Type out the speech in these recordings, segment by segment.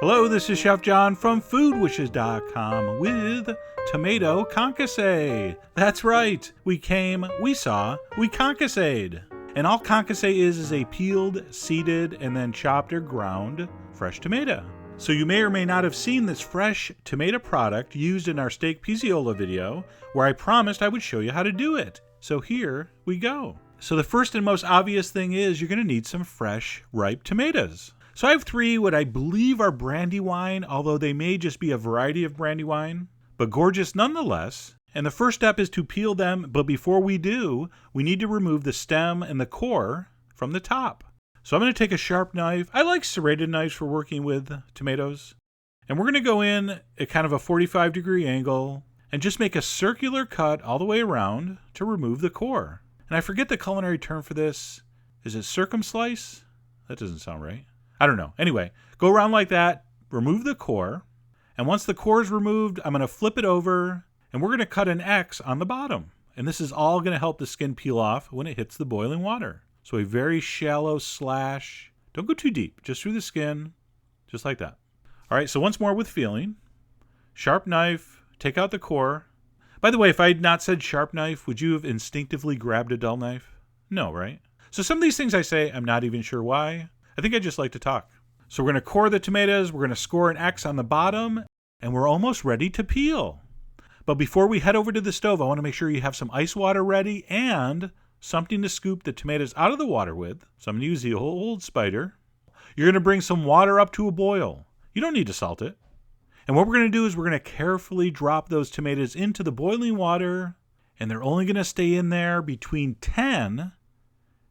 Hello, this is Chef John from foodwishes.com with tomato concasse. That's right. We came, we saw, we concassed. And all concasse is a peeled, seeded, and then chopped or ground fresh tomato. So you may or may not have seen this fresh tomato product used in our steak pizziola video, where I promised I would show you how to do it. So here we go. So the first and most obvious thing is you're going to need some fresh, ripe tomatoes. So I have 3 what I believe are brandy wine, although they may just be a variety of brandy wine, but gorgeous nonetheless. And the first step is to peel them, but before we do, we need to remove the stem and the core from the top. So I'm going to take a sharp knife. I like serrated knives for working with tomatoes. And we're going to go in at kind of a 45-degree angle and just make a circular cut all the way around to remove the core. And I forget the culinary term for this. Is it circumslice? That doesn't sound right. I don't know. Anyway, go around like that, remove the core, and once the core is removed, I'm going to flip it over, and we're going to cut an X on the bottom. And this is all going to help the skin peel off when it hits the boiling water. So a very shallow slash. Don't go too deep, just through the skin, just like that. All right, so once more with feeling. Sharp knife, take out the core. By the way, if I had not said sharp knife, would you have instinctively grabbed a dull knife? No, right? So some of these things I say, I'm not even sure why. I think I just like to talk. So we're going to core the tomatoes, we're going to score an X on the bottom, and we're almost ready to peel. But before we head over to the stove, I want to make sure you have some ice water ready and something to scoop the tomatoes out of the water with. So I'm going to use the old spider. You're going to bring some water up to a boil. You don't need to salt it. And what we're going to do is we're going to carefully drop those tomatoes into the boiling water, and they're only going to stay in there between 10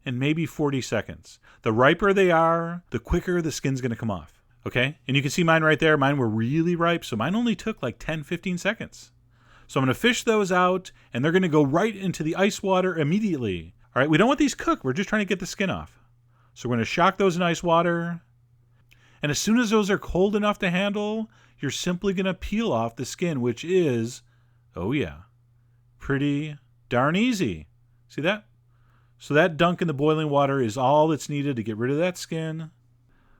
and maybe 40 seconds. The riper they are, the quicker the skin's going to come off. Okay? And you can see mine right there. Mine were really ripe, so mine only took like 10, 15 seconds. So I'm going to fish those out, and they're going to go right into the ice water immediately. All right? We don't want these cooked. We're just trying to get the skin off. So we're going to shock those in ice water. And as soon as those are cold enough to handle, you're simply going to peel off the skin, which is, oh yeah, pretty darn easy. See that? So that dunk in the boiling water is all that's needed to get rid of that skin.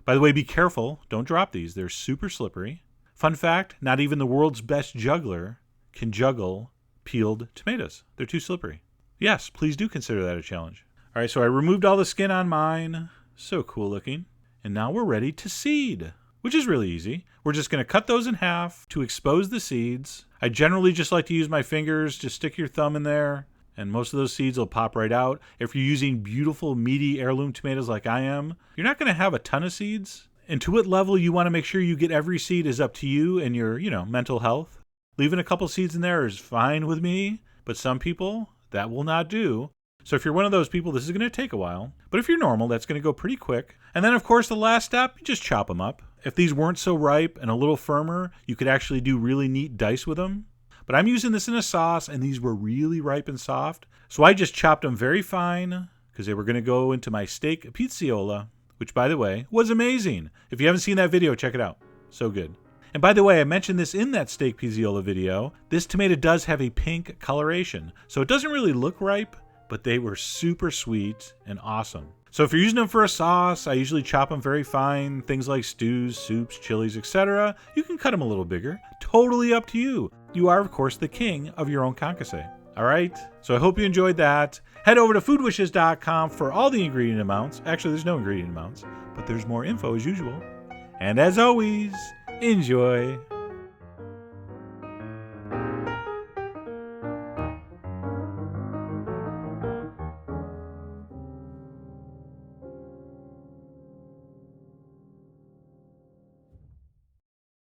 By the way, be careful. Don't drop these. They're super slippery. Fun fact, not even the world's best juggler can juggle peeled tomatoes. They're too slippery. Yes, please do consider that a challenge. All right, so I removed all the skin on mine. So cool looking. And now we're ready to seed, which is really easy. We're just going to cut those in half to expose the seeds. I generally just like to use my fingers. Just stick your thumb in there, and most of those seeds will pop right out. If you're using beautiful, meaty heirloom tomatoes like I am, you're not going to have a ton of seeds. And to what level you want to make sure you get every seed is up to you and your, mental health. Leaving a couple seeds in there is fine with me, but some people, that will not do. So if you're one of those people, this is going to take a while. But if you're normal, that's going to go pretty quick. And then, of course, the last step, you just chop them up. If these weren't so ripe and a little firmer, you could actually do really neat dice with them. But I'm using this in a sauce, and these were really ripe and soft. So I just chopped them very fine because they were going to go into my steak pizziola, which, by the way, was amazing. If you haven't seen that video, check it out. So good. And by the way, I mentioned this in that steak pizziola video. This tomato does have a pink coloration, so it doesn't really look ripe, but they were super sweet and awesome. So if you're using them for a sauce, I usually chop them very fine. Things like stews, soups, chilies, etc. You can cut them a little bigger. Totally up to you. You are, of course, the king of your own concasse. All right? So I hope you enjoyed that. Head over to foodwishes.com for all the ingredient amounts. Actually, there's no ingredient amounts, but there's more info as usual. And as always, enjoy.